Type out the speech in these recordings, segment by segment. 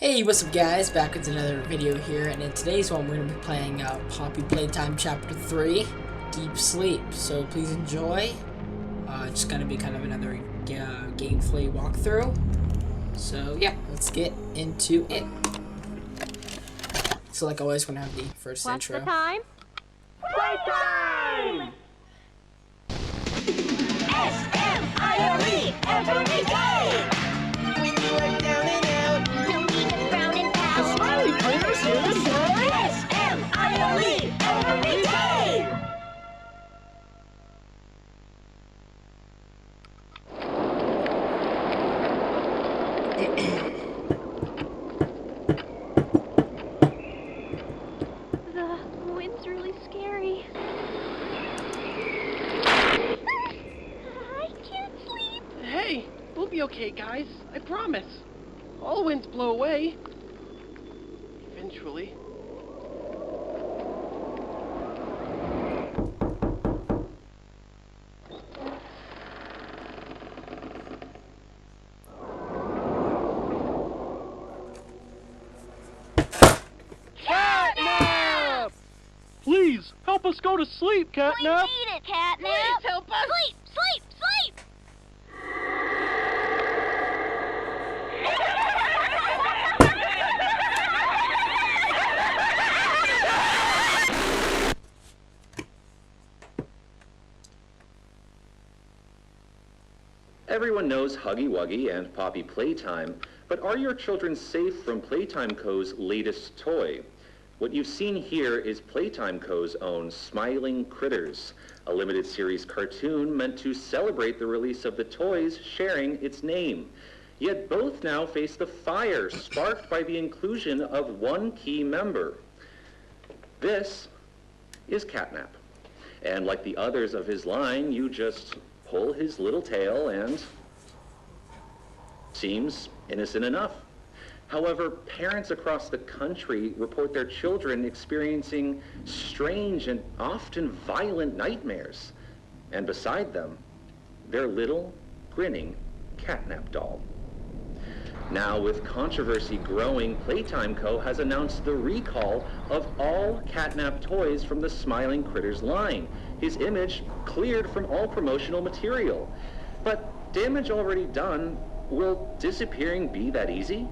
Hey, what's up guys? Back with another video here, and in today's one we're going to be playing Poppy Playtime Chapter 3, Deep Sleep. So please enjoy. It's going to be kind of another gameplay walkthrough. So yeah, let's get into it. So like always, we're going to have the first What's intro. The time? Playtime! S-M-I-O-E every day! When you are down and out, no need to frown and pout. The smiley players here to say S-M-I-O-E every day! The wind's really scary. I can't sleep. Hey, we'll be okay, guys. I promise. All winds blow away. Eventually. Catnap! Please, help us go to sleep, Catnap! We need it, Catnap. Please help us! Sleep, sleep, sleep. Everyone knows Huggy Wuggy and Poppy Playtime, but are your children safe from Playtime Co.'s latest toy? What you've seen here is Playtime Co.'s own Smiling Critters, a limited series cartoon meant to celebrate the release of the toys sharing its name. Yet both now face the fire sparked by the inclusion of one key member. This is Catnap. And like the others of his line, you just pull his little tail and seems innocent enough. However, parents across the country report their children experiencing strange and often violent nightmares. And beside them, their little, grinning Catnap doll. Now, with controversy growing, Playtime Co. has announced the recall of all Catnap toys from the Smiling Critters line. His image cleared from all promotional material. But damage already done, will disappearing be that easy?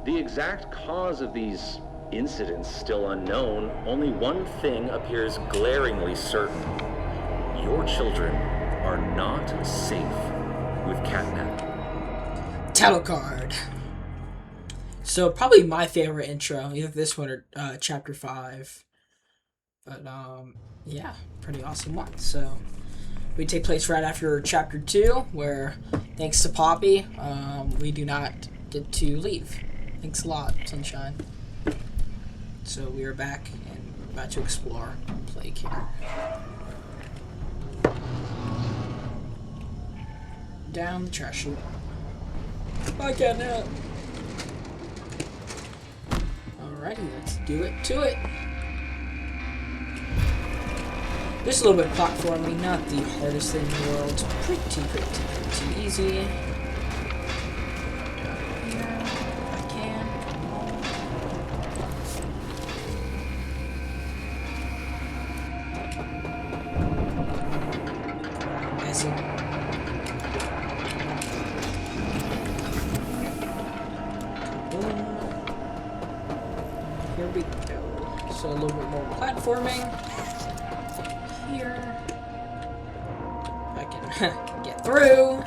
The exact cause of these incidents still unknown, only one thing appears glaringly certain. Your children are not safe with Catnap. Title card. So probably my favorite intro, either this one or Chapter 5. But yeah, pretty awesome one. So we take place right after Chapter 2, where thanks to Poppy, we do not get to leave. Thanks a lot, Sunshine. So we are back and about to explore Playcare. Down the trash chute. Bye, Catnap. Alrighty, let's do it to it. Just a little bit of platforming, not the hardest thing in the world. It's pretty easy. Here, if I can. Messy. Here we go. So a little bit more platforming. Here. I can get through.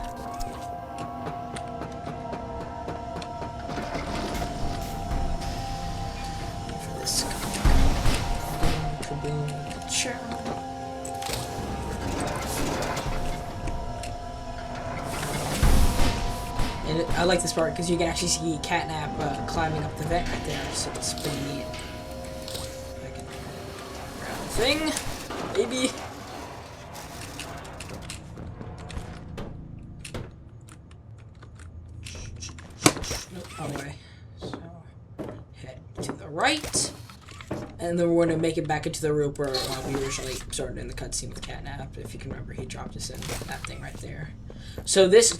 For this kaboom, chow. And I like this part because you can actually see Catnap climbing up the vent right there, so it's pretty neat. I can grab the thing, maybe. Nope, wrong way. So head to the right, and then we're gonna make it back into the room where we originally started in the cutscene with Catnap. If you can remember, he dropped us in that thing right there. So this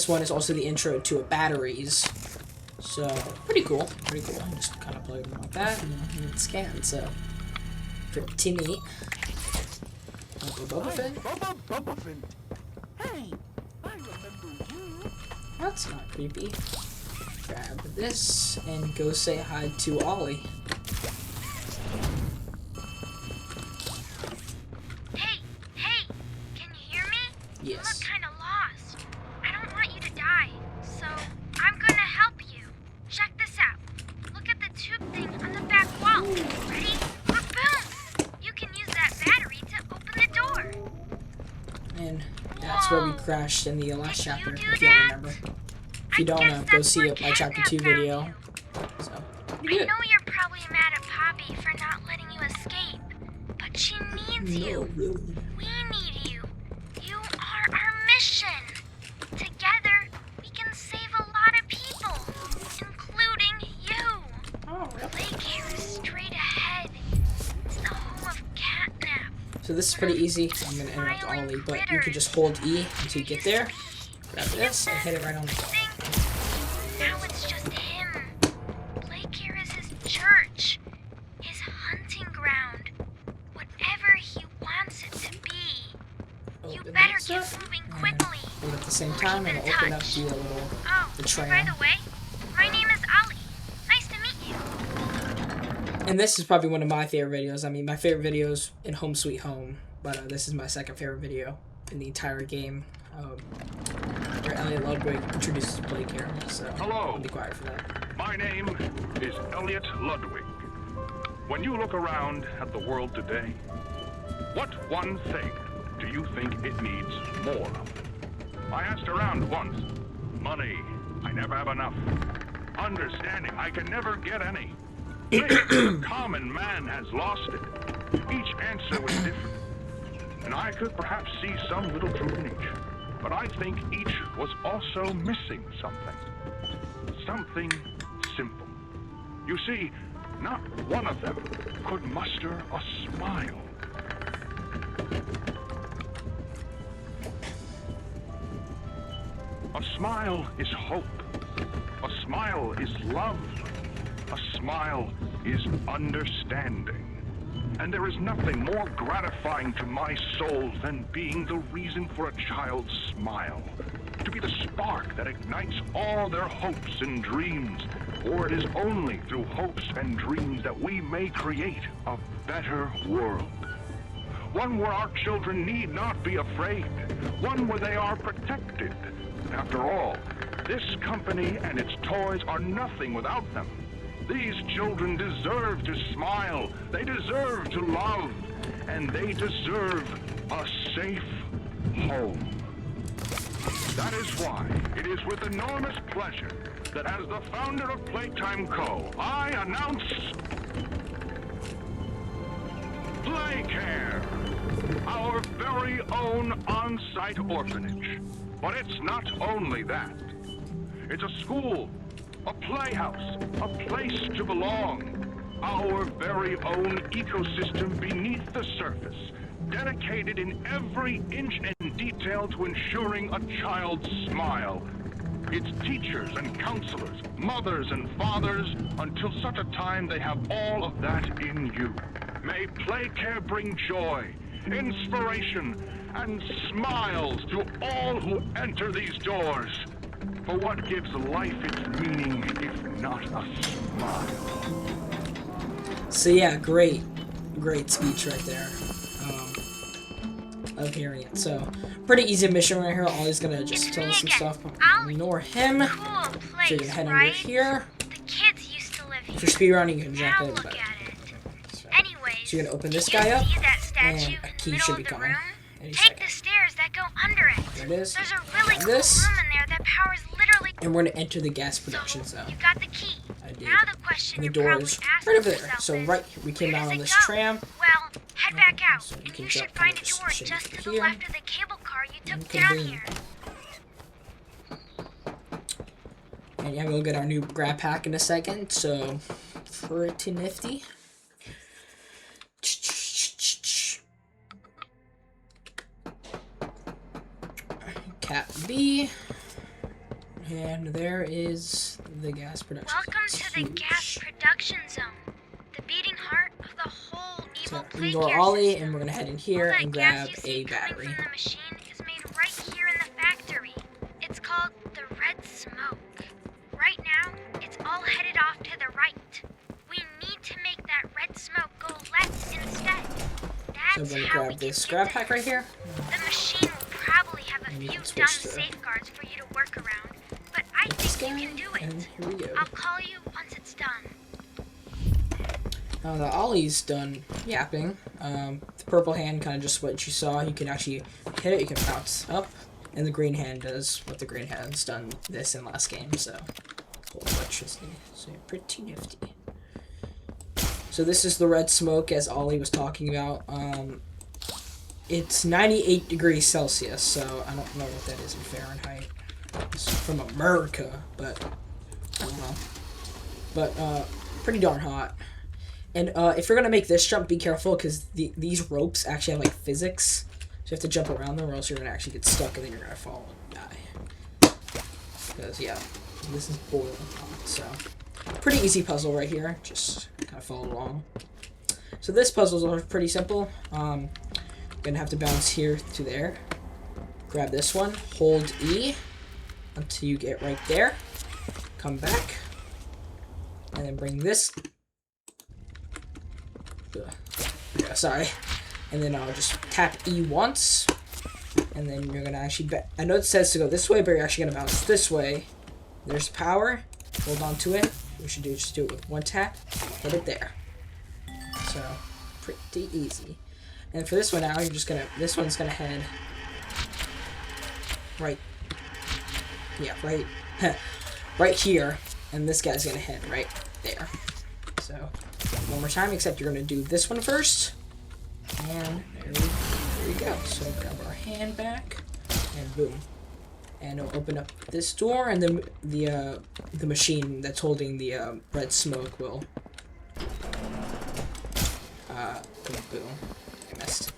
one is also the intro to Batteries, So, pretty cool. Pretty cool. Just kind of play them like that and hit scan. So, pretty neat. Boba Fett? Boba Fett. Hey, I remember you. That's not creepy. Grab this and go say hi to Ollie. Hey, can you hear me? You Yes. look kind of lost. I don't want you to die, so I'm gonna help you. Check this out. Look at the tube thing on the back wall. Ready? Boom! You can use that battery to open the door. And that's where we crashed in the last Did you chapter, do if you all that? remember. If you don't, go that's see where my chapter 2 Catnap video. found you. So, I pretty good. know you're probably mad at Poppy for not letting you escape, but she needs you. really. We need you. You are our mission. Together, we can save a lot of people, including you. Oh, really? Playcare is straight ahead. It's the home of Catnap. So this is pretty easy. I'm going to interrupt Ollie, but you can just hold E until you get there. Grab this and hit it right on the top. Now it's just him. Playcare is his church, his hunting ground, whatever he wants it to be. You Open better this get up, moving and quickly. hold at the same time and Keep in open up touch. the little Oh, the by tram. the way, my name is Ali. Nice to meet you. And this is probably one of my favorite videos. I mean, my favorite video is in Home Sweet Home, but this is my second favorite video in the entire game. Where Elliot Ludwig introduces Playcare, so Hello. I'll be quiet for that. My name is Elliot Ludwig. When you look around at the world today, what one thing do you think it needs more of? I asked around once. Money. I never have enough. Understanding. I can never get any. The common man has lost it. Each answer was different. And I could perhaps see some little truth in each. But I think each was also missing something. Something simple. You see, not one of them could muster a smile. A smile is hope. A smile is love. A smile is understanding. And there is nothing more gratifying to my soul than being the reason for a child's smile. To be the spark that ignites all their hopes and dreams. For it is only through hopes and dreams that we may create a better world. One where our children need not be afraid. One where they are protected. After all, this company and its toys are nothing without them. These children deserve to smile, they deserve to love, and they deserve a safe home. That is why it is with enormous pleasure that as the founder of Playtime Co., I announce Playcare, our very own on-site orphanage. But it's not only that. It's a school, a playhouse, a place to belong. Our very own ecosystem beneath the surface, dedicated in every inch and detail to ensuring a child's smile. Its teachers and counselors, mothers and fathers, until such a time they have all of that in you. May Playcare bring joy, inspiration, and smiles to all who enter these doors. For what gives life its meaning if not a smile? So yeah, great speech right there. Of hearing it. So pretty easy mission right here. Ollie's gonna just tell us some stuff. Ignore him. Cool So place, you can head under right? here. The kids used to live If here. you're speedrunning, you can jump Now in. look But at it. so Anyways, you're gonna open this do you guy up, see that and statue a in the key middle should of be the coming room? any Take second. the stairs that go under it. There it is. There's a really Grab cool this. room in there that powers literally. And we're gonna enter the gas production So zone. you got the key. I did. Now the question And the you're door probably is asking right over there. yourself So is, right, we came where down does on it this go? tram. Well, head back out, So you and can you jump should find a just door should be just to the here. left of the cable car you took And down convene. here. And yeah, we'll get our new grab pack in a second. So pretty nifty. Cat B. And there is the gas production. Welcome It's to the huge. gas production zone, the beating heart of the whole evil So ignore Playcare Ollie, system. and we're gonna head in All here that and gas grab you a see coming battery. from the machine is made right here in the factory. It's called the red smoke. Right now, it's all headed off to the right. We need to make that red smoke go left instead. So I'm That's gonna how we grab can this get grab to pack right here. The machine will probably have a And you few can dumb switch to- safeguards for you to work around, but I Get this think guy, you can do and it. here we go. I'll call you once it's done. Now the Ollie's done yapping. The purple hand kind of just what you saw. You can actually hit it, you can bounce up, and the green hand does what the green hand's done this in last game, so whole electricity. So pretty nifty. So this is the red smoke as Ollie was talking about. It's 98 degrees Celsius, so I don't know what that is in Fahrenheit. It's from America, but I don't know. But pretty darn hot. And if you're gonna make this jump, be careful because these ropes actually have like physics. So you have to jump around them, or else you're gonna actually get stuck and then you're gonna fall and die. Because yeah, this is boiling hot. So pretty easy puzzle right here. Just kind of follow along. So this puzzle's pretty simple. Gonna have to bounce here to there. Grab this one. Hold E until you get right there. Come back, and then bring this. Yeah, sorry. And then I'll just tap E once, and then you're gonna actually. I know it says to go this way, but you're actually gonna bounce this way. There's power. Hold on to it. We should just do it with one tap. Hit it there. So pretty easy. And for this one now, you're just gonna. This one's gonna head right. Yeah, right. Right here, and this guy's gonna head right there. So one more time, except you're gonna do this one first. And there we go. So grab our hand back, and boom. And it'll open up this door, and then the machine that's holding the red smoke will boom. I missed.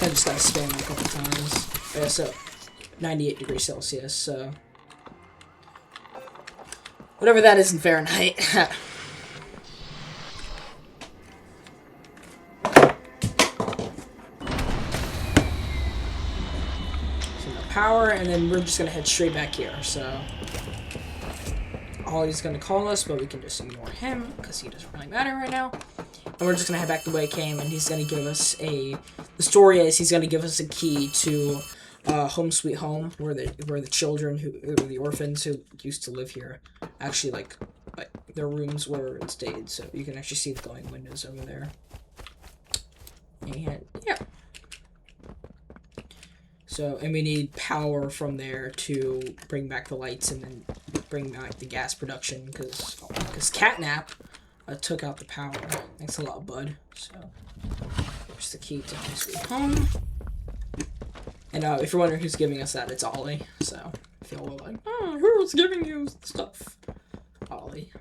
I just gotta spam it a couple times. Yeah, so 98 degrees Celsius. So whatever that is in Fahrenheit. Power, and then we're just gonna head straight back here. So Ollie's gonna call us, but we can just ignore him because he doesn't really matter right now. And we're just gonna head back the way it came, and he's gonna give us the story is he's gonna give us a key to Home Sweet Home, where the children the orphans who used to live here actually like their rooms were and stayed. So you can actually see the glowing windows over there. And yeah. So, and we need power from there to bring back the lights and then bring back the gas production because Catnap took out the power. Thanks a lot, bud. So, here's the key to Home Sweet Home. And if you're wondering who's giving us that, it's Ollie. So, if you're like, oh, who's giving you stuff? Ollie.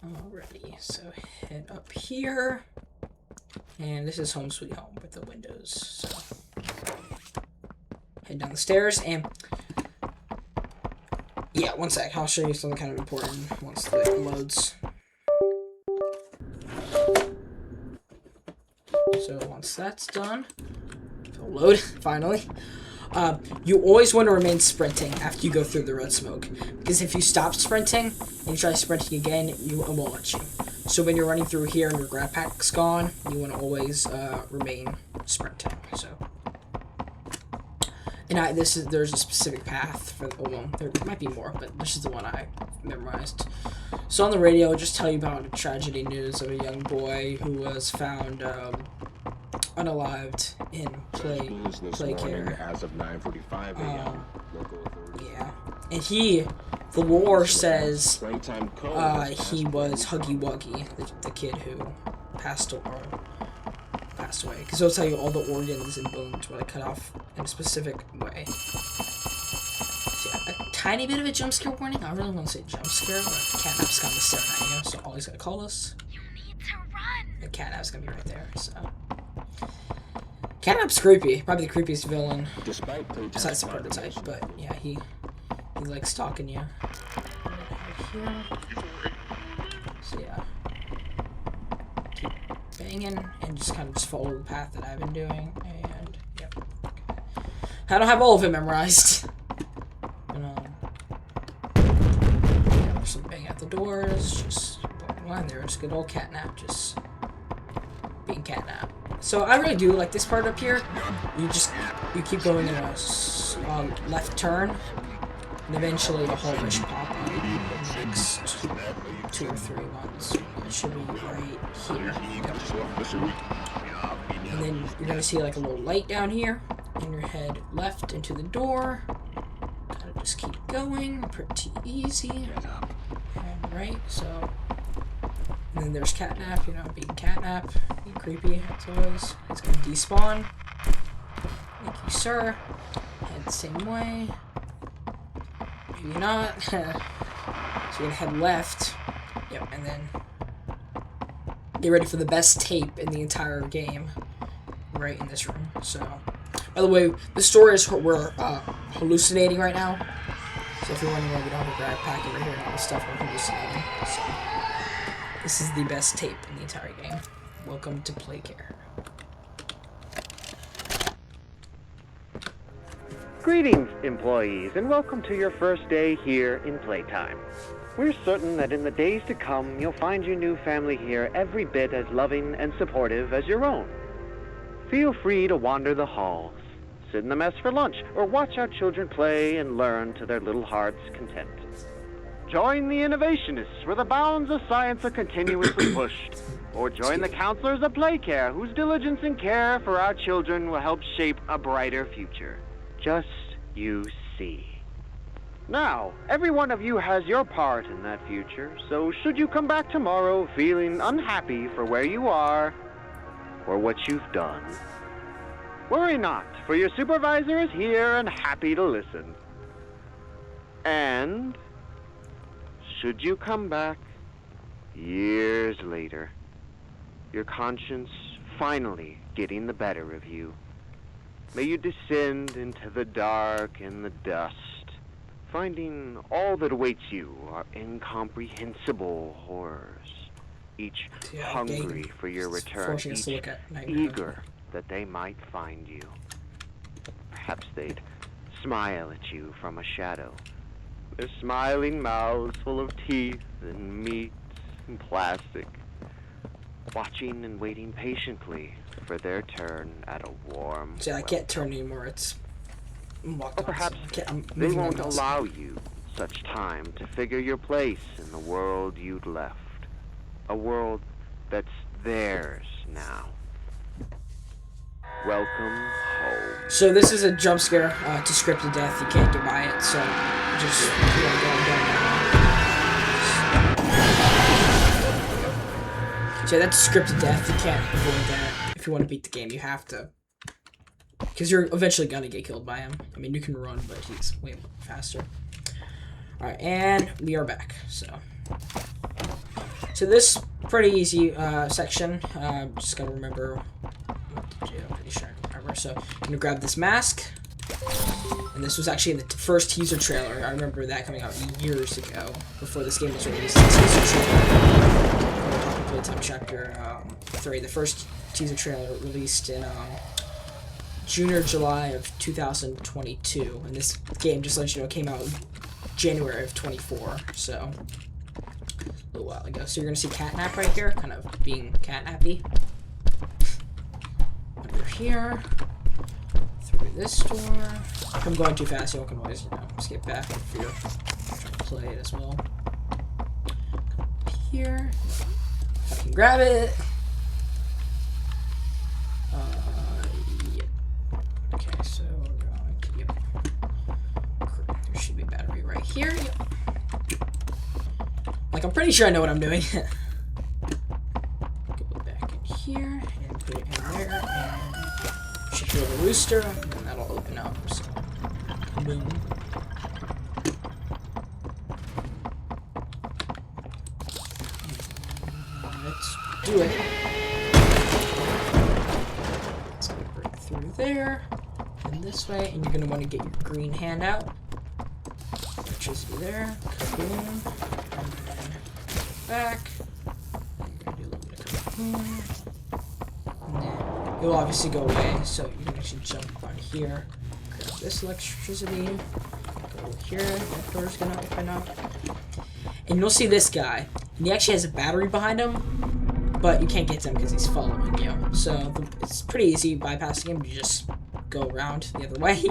Alrighty, so head up here. And this is Home Sweet Home with the windows. So head down the stairs and yeah, one sec. I'll show you something kind of important once it loads. So once that's done, it'll load finally. You always want to remain sprinting after you go through the red smoke because if you stop sprinting and you try sprinting again, it won't let you. So when you're running through here and your grab pack's gone, you want to always remain sprinting. So, and there's a specific path for well, there might be more, but this is the one I memorized. So on the radio, I'll just tell you about a tragedy news of a young boy who was found unalived in Playcare. As of 9:45 a.m. Yeah, and the lore says he was Huggy Wuggy, the kid who passed away. Because it'll tell you all the organs and bones were like cut off in a specific way. So yeah, a tiny bit of a jump scare warning. I really want to say jump scare, but Catnap's kind of staring at you, so Ollie's gonna call us. You need to run. The Catnap's gonna be right there. So Catnap's creepy, probably the creepiest villain besides the prototype. But yeah, He's like stalking you. Here. So yeah. Keep banging and just kind of just follow the path that I've been doing. And yep. Okay. I don't have all of it memorized. Yeah, there's some bang at the doors. Just one. There's good old catnap. Just being catnap. So I really do like this part up here. You keep going in a left turn, and eventually a whole bunch pop up in the next 2 or 3 ones. It should be right here. And then you're gonna see like a little light down here, and your head left into the door. Gotta just keep going, pretty easy. And right, so. And then there's catnap, you know, being catnap, being creepy, as always. It's gonna despawn. Thank you, sir. Head the same way. Maybe not. So you're gonna head left. Yep, and then get ready for the best tape in the entire game. Right in this room. So, by the way, the story is we're hallucinating right now. So if you're wondering why we don't have a grab packet right here and all this stuff, we're hallucinating. So. This is the best tape in the entire game. Welcome to Playcare. Greetings, employees, and welcome to your first day here in Playtime. We're certain that in the days to come, you'll find your new family here every bit as loving and supportive as your own. Feel free to wander the halls, sit in the mess for lunch, or watch our children play and learn to their little hearts' content. Join the innovationists where the bounds of science are continuously pushed. Or join the counselors of Playcare whose diligence and care for our children will help shape a brighter future. Just you see. Now, every one of you has your part in that future, so should you come back tomorrow feeling unhappy for where you are or what you've done, worry not, for your supervisor is here and happy to listen. And should you come back years later, your conscience finally getting the better of you, may you descend into the dark and the dust, finding all that awaits you are incomprehensible horrors, each hungry for your return, each eager that they might find you. Perhaps they'd smile at you from a shadow, their smiling mouths full of teeth and meat and plastic, watching and waiting patiently for their turn at a warm See, I can't turn anymore, it's... Or perhaps they won't allow you such time to figure your place in the world you'd left. A world that's theirs now. Welcome home. So this is a jump scare to scripted death. You can't get by it, so just So that's scripted death. You can't avoid that. If you want to beat the game, you have to. Because you're eventually gonna get killed by him. I mean, you can run, but he's way faster. Alright, and we are back. So this pretty easy section. Just gotta remember what to do. I'm pretty sure I can remember. So I'm gonna grab this mask. And this was actually in the first teaser trailer. I remember that coming out years ago, before this game was released. The teaser trailer. Poppy Playtime Chapter 3. The first teaser trailer released in June or July of 2022, and this game, just to let you know, came out January of 24, so a little while ago. So you're gonna see catnap right here, kind of being catnappy. Under here, through this door. If I'm going too fast, you can always, skip back if you're trying to play it as well. Come up here, if I can grab it. Okay, so we're going to, yep. There should be battery right here, yep. Like, I'm pretty sure I know what I'm doing. Go back in here, and put it in there, and should hear the rooster, and then that'll open up, so, boom. Let's do it. Let's go right through there. This way, and you're going to want to get your green hand out. electricity there. Kaboom. And then back. And you're gonna do a little bit of kaboom. And then it'll obviously go away, so you can actually jump on here. Grab this electricity. Go here. That door's gonna open up. And you'll see this guy. And he actually has a battery behind him. But you can't get to him because he's following you. So it's pretty easy bypassing him. You just go around the other way.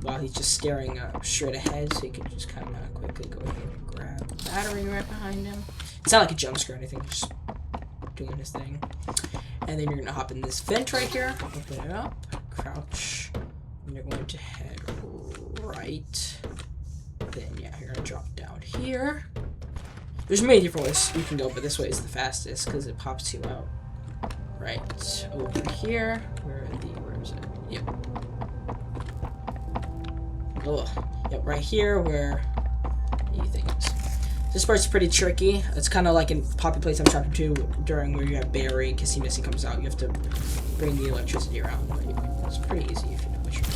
While he's just staring straight ahead. So you can just kind of quickly go ahead and grab the battery right behind him. It's not like a jump scare or anything. Just doing his thing. And then you're going to hop in this vent right here. Open it up. Crouch. And you're going to head right. Then, yeah, you're going to drop down here. There's many different ways you can go, but this way is the fastest because it pops you out. Right over here. Where is it? Yep. Ugh. Yep, right here where you think it is. This part's pretty tricky. It's kind of like in Poppy Playtime Chapter 2 during where you have Barry and Kissy Missy comes out. You have to bring the electricity around. But it's pretty easy if you know what you're doing.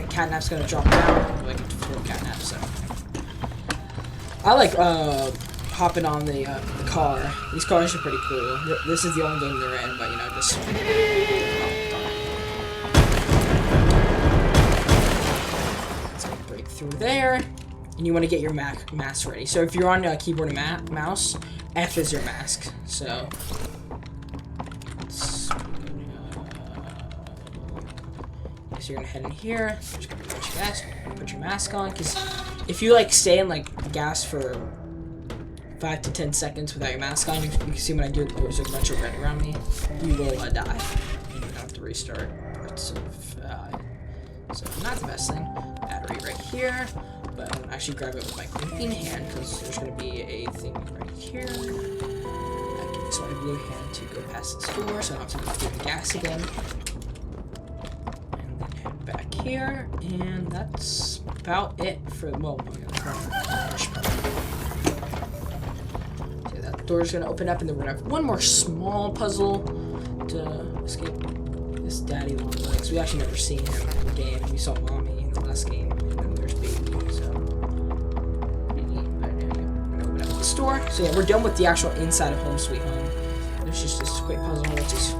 Catnap's gonna drop down. Like it's full catnap, so I like hopping on the car. These cars are pretty cool. This is the only game they're in, but you know, just let's break through there. And you want to get your mask ready. So if you're on keyboard and mouse, F is your mask. So. So you're gonna head in here, just gonna put your mask on, because if you like stay in like gas for 5 to 10 seconds without your mask on, you can see when I do it, there's like a bunch of red around me, you will die. You don't have to restart parts of so not the best thing. Battery right here, but I'm gonna actually grab it with my green hand, because there's gonna be a thing right here. I can use my blue hand to go past this door, so I don't have to go through the gas again. Back here, and that's about it for the moment. So that door's gonna open up, and then we're gonna have one more small puzzle to escape this daddy long legs. We actually never seen him in the game. We saw mommy in the last game, and then there's baby. So pretty neat. But yeah, we're gonna open up this door. So yeah, we're done with the actual inside of Home Sweet Home. There's just this quick puzzle, which is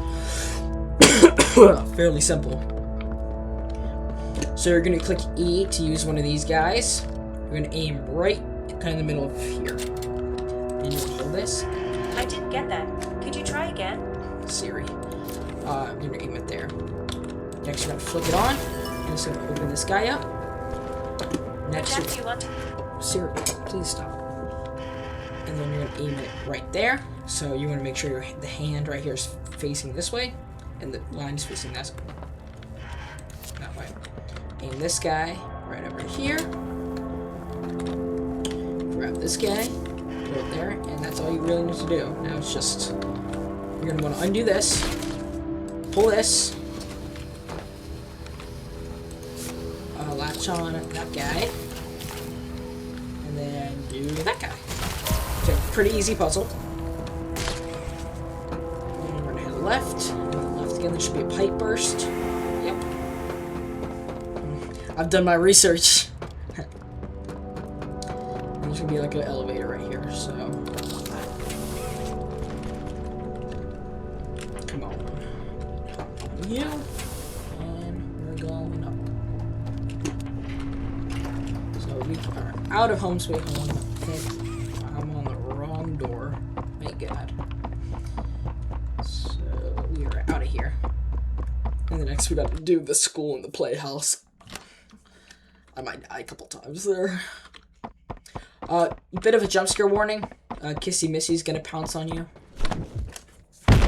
fairly simple. So you're going to click E to use one of these guys. You're going to aim right kind of in the middle of here. And you hold this. I didn't get that. Could you try again? Siri. You're going to aim it there. Next you're going to flick it on. And it's going to open this guy up. Next Jack, do you want to... Siri, please stop. And then you're going to aim it right there. So you want to make sure the hand right here is facing this way. And the line is facing that way. Aim this guy right over here. Grab this guy, put it there, and that's all you really need to do. Now it's just, you're going to want to undo this, pull this, latch on that guy, and then do that guy. So, pretty easy puzzle. And we're going to head left. Left again, there should be a pipe burst. Yep. I've done my research. There's gonna be like an elevator right here, so. Come on. Hop on you. And we're going up. So we are out of Home Sweet Home. I think I'm on the wrong door. Thank God. So we are out of here. And the next we got to do the school and the playhouse. I might die a couple times there. Bit of a jump scare warning. Kissy Missy's gonna pounce on you. No!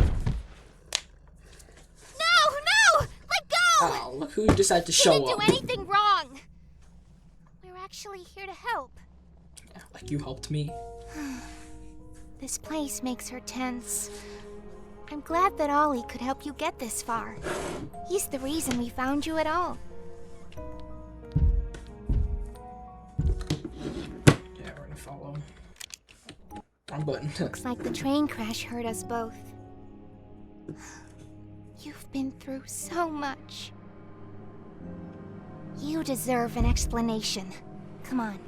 Let go! Oh, look who decided to show up. Didn't do anything wrong. We're actually here to help. Yeah, like you helped me. This place makes her tense. I'm glad that Ollie could help you get this far. He's the reason we found you at all. wrong button. Looks like the train crash hurt us both. You've been through so much. You deserve an explanation. Come on.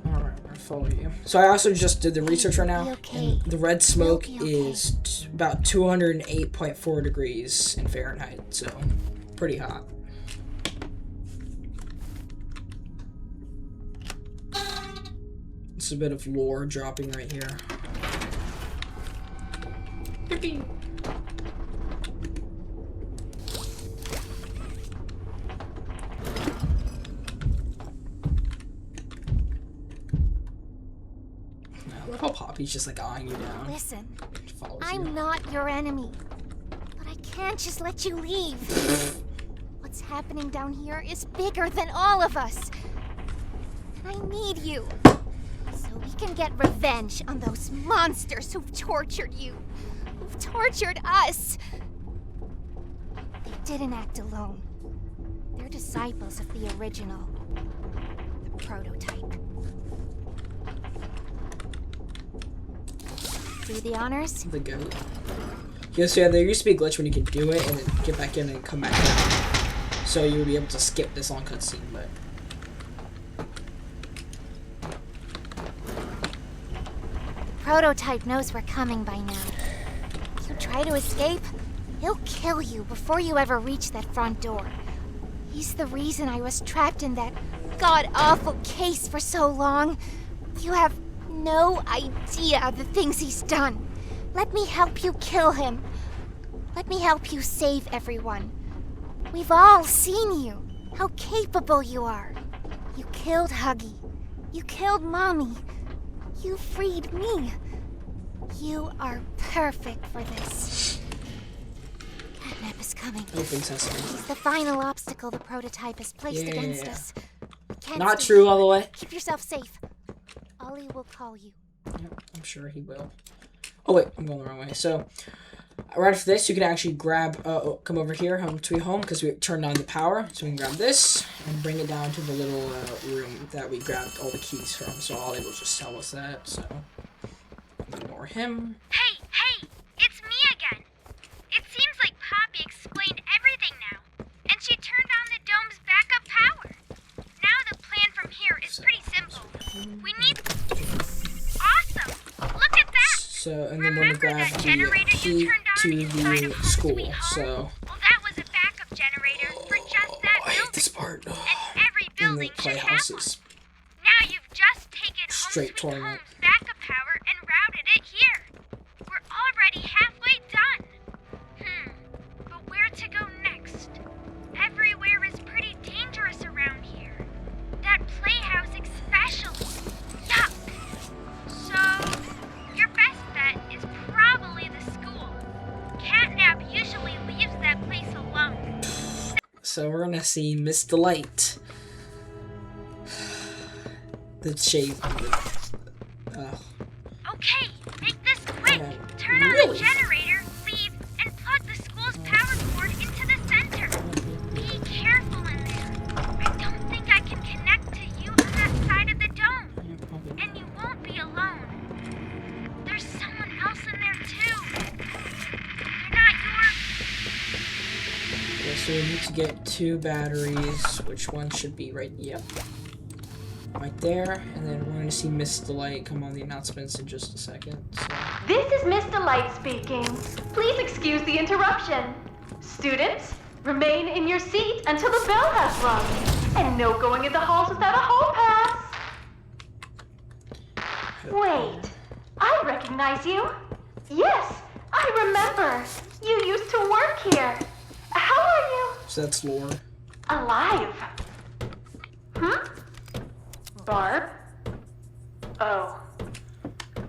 Alright, I'll follow you. So I also just did the research right now. Okay. And the red smoke You'll be okay. is about 208.4 degrees in Fahrenheit, so pretty hot. It's a bit of lore dropping right here. Yippee. I love how Poppy's just like eyeing you down. Listen, Follows I'm you. not your enemy. But I can't just let you leave. What's happening down here is bigger than all of us. And I need you. So we can get revenge on those monsters who've tortured you. Who've tortured us. They didn't act alone. They're disciples of the original. The prototype. Do the honors? The goat. Yes, yeah, there used to be a glitch when you could do it and then get back in and come back down. So you would be able to skip this long cutscene, but... Prototype knows we're coming by now. You try to escape, he'll kill you before you ever reach that front door. He's the reason I was trapped in that god-awful case for so long. You have no idea the things he's done. Let me help you kill him. Let me help you save everyone. We've all seen you, how capable you are. You killed Huggy. You killed Mommy. You freed me. You are perfect for this. Catnap is coming. Open sesame. He's the final obstacle the prototype has placed against Yeah. us. We can't Not stay true here. all the way. Keep yourself safe. Ollie will call you. Yep, I'm sure he will. Oh wait, I'm going the wrong way. So, right after this, you can actually grab, come over here, home to home, because we turned on the power. So we can grab this and bring it down to the little room that we grabbed all the keys from. So Ollie will just tell us that. So, ignore him. Hey, it's me again. It seems like Poppy explained everything now, and she turned on the dome's backup power. Now the plan from here is pretty simple. We need... Awesome! Look at that! So, and then we're gonna grab the key to the school. So, Well, that was a backup generator for just that I hate building. this part. And every In the building should have one. playhouses. Now you've just taken Straight Home Sweet tournament. Home's backup power and routed it here. We're already halfway done. But where to go next? Everywhere is pretty dangerous around here. That playhouse especially. Yuck. So, your best bet is probably the school. Catnap usually leaves that place alone. So we're gonna see Miss Delight. The shave. Okay, make this quick. Turn on really? the generator, leave, and plug the school's power cord into the center. Be careful in there. I don't think I can connect to you on that side of the dome. And you won't be alone. There's someone else in there too. They're not Okay, so we need to get 2 batteries. Which one should be right? Yep. Right there. And then we're gonna see Miss Delight come on the announcements in just a second. So. This is Miss Delight speaking. Please excuse the interruption. Students, remain in your seat until the bell has rung. And no going in the halls without a hall pass. Wait, I recognize you. Yes, I remember. You used to work here. How are you? So that's lore. Alive. Barb? Oh.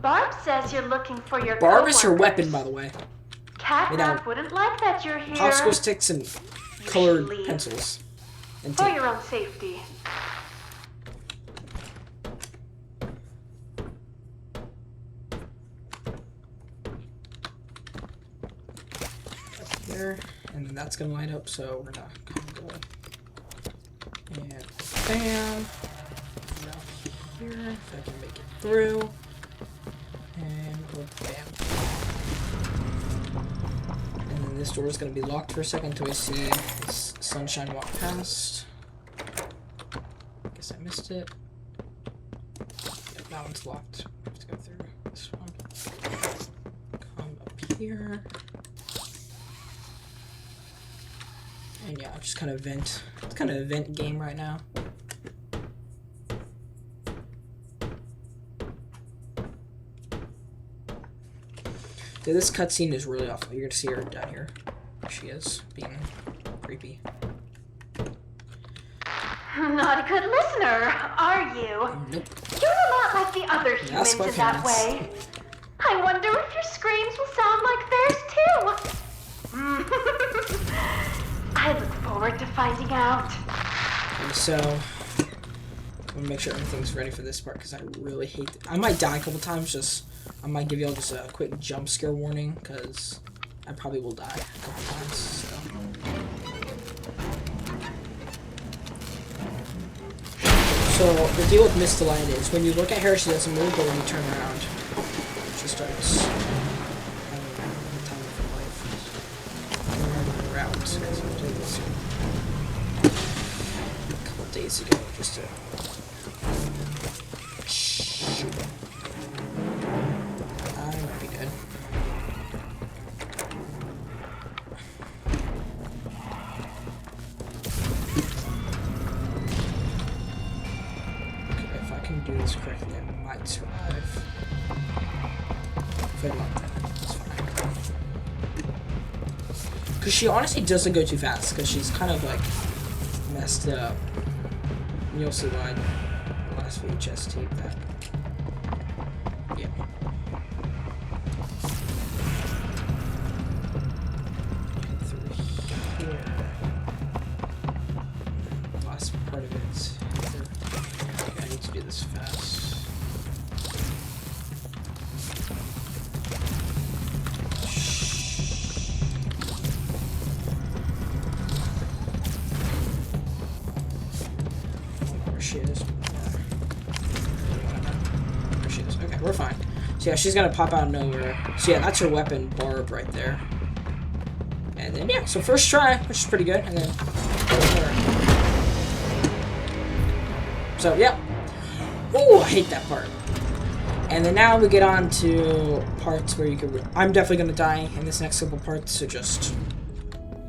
Barb says you're looking for your Barb is her coworkers. weapon, by the way. Catnap wouldn't like that you're here. Popsicle sticks and colored leave. pencils. And For tape. your own safety. There. And then that's gonna light up, so we're gonna kind of go. And bam. here if I can make it through. And bam. And then this door is going to be locked for a second until I see this sunshine walk past. Guess I missed it. Yep, that one's locked. I have to go through this one. Come up here. And yeah, just kind of vent. It's kind of a vent game right now. So this cutscene is really awful. You're gonna see her down here. There she is, being creepy. Not a good listener, are you? Nope. You're not like the other humans That's my in that parents. way. I wonder if your screams will sound like theirs too. I look forward to finding out. And so, I'm gonna make sure everything's ready for this part because I really hate it. I might die a couple times. I might give y'all just a quick jump scare warning because I probably will die a couple times. So the deal with Miss Delight is when you look at her, she doesn't move, but when you turn around, she starts having a time of her life. Running around. So I played this a couple days ago, just to shoot. I might be good. If I can do this correctly, I might survive. If I want that, that's fine. Because she honestly doesn't go too fast, because she's kind of like messed up. You'll see why the last VHS tape that. Yeah. Through here. The last part of it is here. Okay, I need to do this fast. Where she is. There she is. Okay, we're fine. So yeah, she's gonna pop out of nowhere. So yeah, that's her weapon, Barb, right there. And then yeah, so first try, which is pretty good, and then so yeah. Ooh, I hate that part. And then now we get on to parts where you can. I'm definitely gonna die in this next couple parts, so just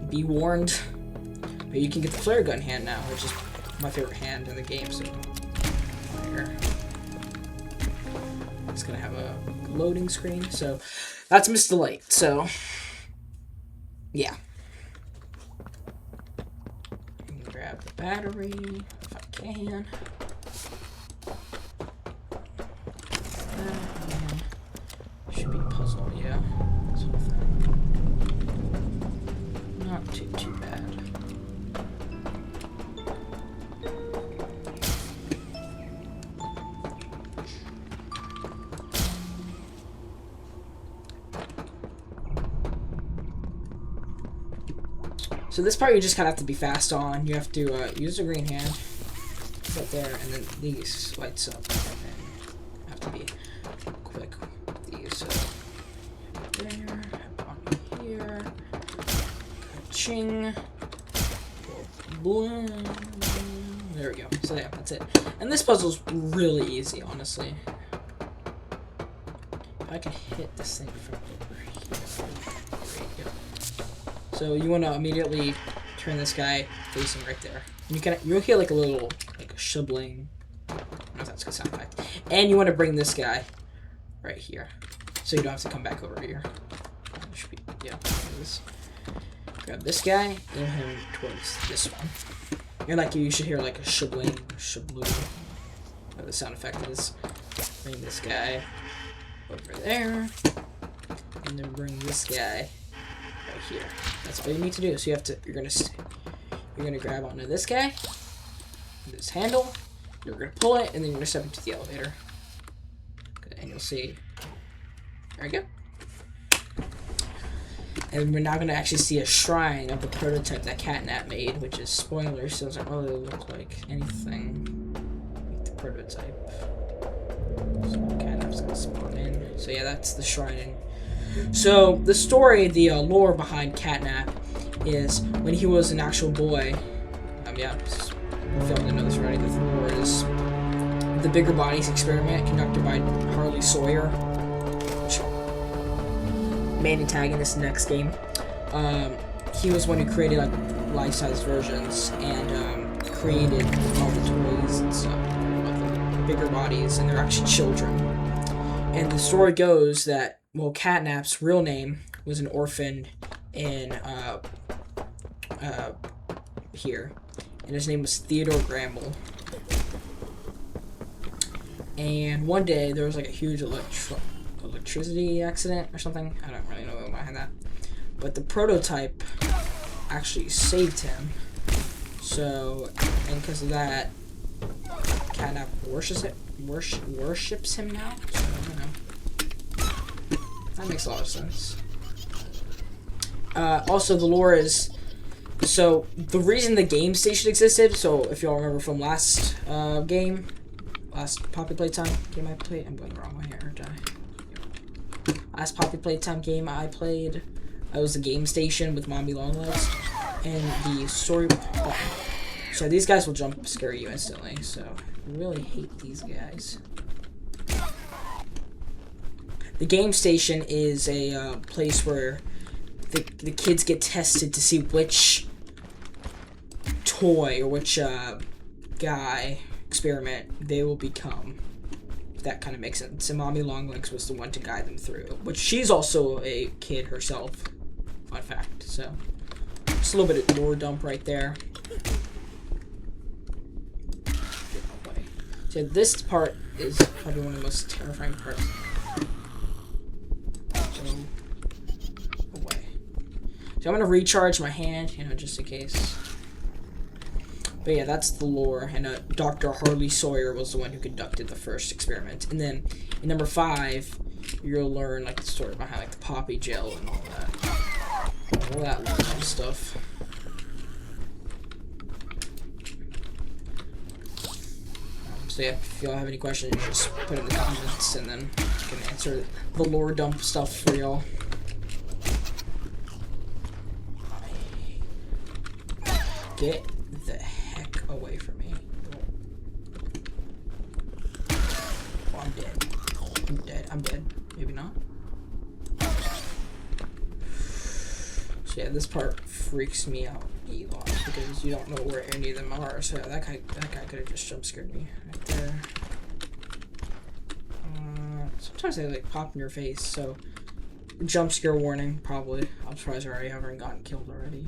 be warned. But you can get the flare gun hand now, which is my favorite hand in the game. So here. It's gonna have a loading screen. So that's Miss Delight. So yeah. Grab the battery if I can. Should be a puzzle, yeah. Sort of thing. Not too bad. So this part you just kind of have to be fast on. You have to use the green hand, right there, and then these lights up, and then you have to be quick with these. There, on here, ching, boom. There we go. So yeah, that's it. And this puzzle's really easy, honestly. If I can hit this thing from over here. There you go. So you want to immediately turn this guy facing right there. And you'll hear like a little like shubbling. I don't know if that's gonna sound effect. And you want to bring this guy right here, so you don't have to come back over here. Should be, yeah. Grab this guy, aim him towards this one. And like you should hear like a shubbling, shabloo. What the sound effect is. Bring this guy over there, and then bring this guy right here. That's what you need to do. So you're gonna grab onto this guy, this handle. You're gonna pull it, and then you're gonna step into the elevator. And you'll see. There we go. And we're now gonna actually see a shrine of the prototype that Catnap made, which is spoilers, so it doesn't really look like anything. prototype. So Catnap's gonna spawn in. So yeah, that's the shrine. So the story, the lore behind Catnap is when he was an actual boy. Yeah, if y'all didn't know this already, the lore is the Bigger Bodies experiment conducted by Harley Sawyer, main antagonist in the next game. He was one who created like life-size versions and created all the toys and stuff about the Bigger Bodies, and they're actually children. And the story goes that, well, Catnap's real name was an orphan in here, and his name was Theodore Gramble. And one day there was like a huge electricity accident or something. I don't really know behind that, but the prototype actually saved him. So, and because of that, Catnap worships him now. So, you know, that makes a lot of sense. Also, the lore is, so the reason the game station existed. So, if y'all remember from last last Poppy Playtime game I played, I'm going the wrong way here, aren't I? Last Poppy Playtime game I played, I was the game station with Mommy Longlegs, and the story. So these guys will jump scare you instantly. So I really hate these guys. The game station is a place where the kids get tested to see which toy or which guy experiment they will become. If that kind of makes sense. And Mommy Longlegs was the one to guide them through, which she's also a kid herself. Fun fact. So just a little bit of lore dump right there. So this part is probably one of the most terrifying parts. So away. So I'm gonna recharge my hand, you know, just in case. But yeah, that's the lore, and Dr. Harley Sawyer was the one who conducted the first experiment. And then in number 5, you'll learn like the story behind like the Poppy gel and all that little stuff. So yeah, if y'all have any questions, just put it in the comments, and then I can answer the lore dump stuff for y'all. Get the heck away from me. Oh, I'm dead. I'm dead. I'm dead. Maybe not. So yeah, this part freaks me out a lot because you don't know where any of them are. So that guy could have just jump scared me right there. Sometimes they like pop in your face. So jump scare warning, probably. I'm surprised I already haven't gotten killed already.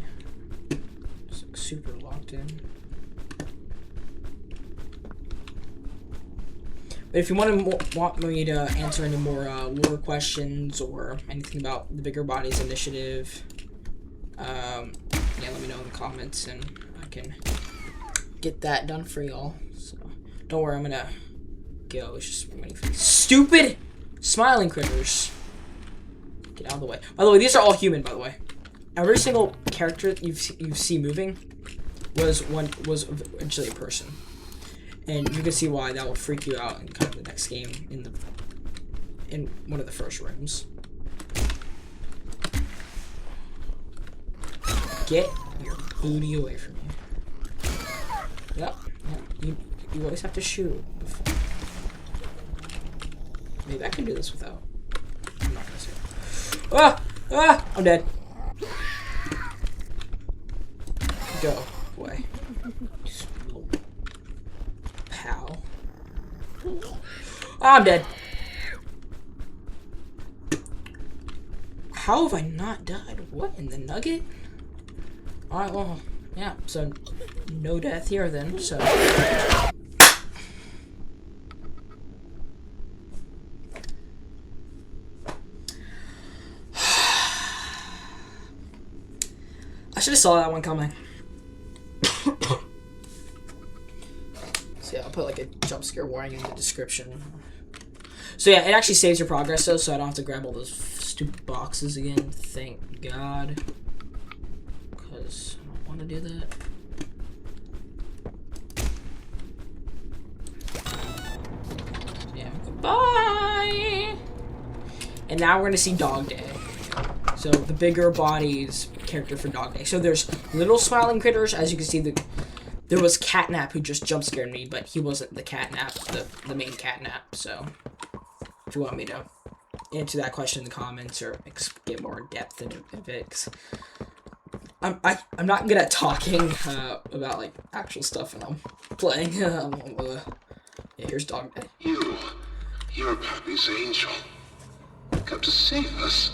It's like super locked in. But if you want me to answer any more lore questions or anything about the Bigger Bodies initiative, yeah, let me know in the comments and I can get that done for y'all. So don't worry, I'm gonna go. It's just waiting for these stupid smiling critters. Get out of the way. By the way, these are all human. By the way, every single character you see moving was actually a person, and you can see why that will freak you out in kind of the next game in one of the first rooms. Get your booty away from me. Yep. You always have to shoot before. Maybe I can do this without. I'm not gonna say it. I'm dead. Go away. Just little pal. I'm dead. How have I not died? What in the nugget? Alright, well, yeah, so no death here then, so. I should have saw that one coming. So yeah, I'll put like a jump scare warning in the description. So yeah, it actually saves your progress though, so I don't have to grab all those stupid boxes again, thank God. Because I don't want to do that. Bye! And now we're gonna see Dog Day. So the bigger bodies character for Dog Day. So there's little smiling critters. As you can see, there was Catnap who just jump scared me, but he wasn't the Catnap, the main Catnap. So if you want me to answer that question in the comments or get more in depth into it, 'cause I'm not good at talking about like actual stuff when I'm playing. Yeah, here's Dog Day. You're Poppy's angel. Come to save us.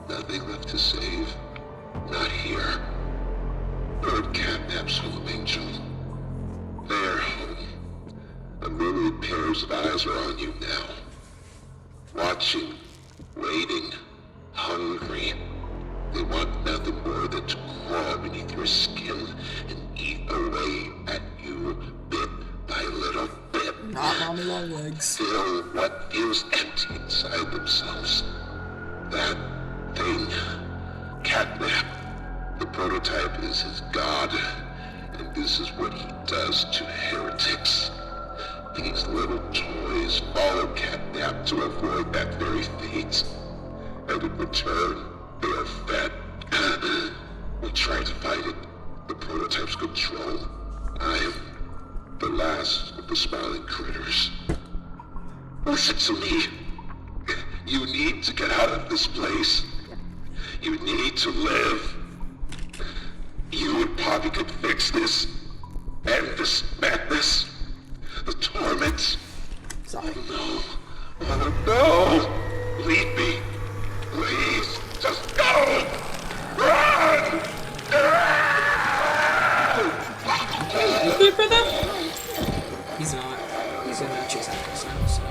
Nothing left to save. Not here. Bird Catnap's home, Angel. Their home. A myriad pairs of eyes are on you now. Watching, waiting, hungry. They want nothing more than to crawl beneath your skin and eat away at you bit by little bit. Not mommy long legs. Fill what feels empty inside themselves. That thing, Catnap. The prototype is his god, and this is what he does to heretics. These little toys follow Catnap to avoid that very fate, and in return, they are fed. We try to fight it, the prototype's control. I am the last of the smiling critters. Listen to me. You need to get out of this place. You need to live. You and Poppy could fix this. End this madness. The torment. Sorry. Oh no. Oh no. Leave me. Please. Just go. Run. You good for them? He's not. He's gonna chase after us now, so.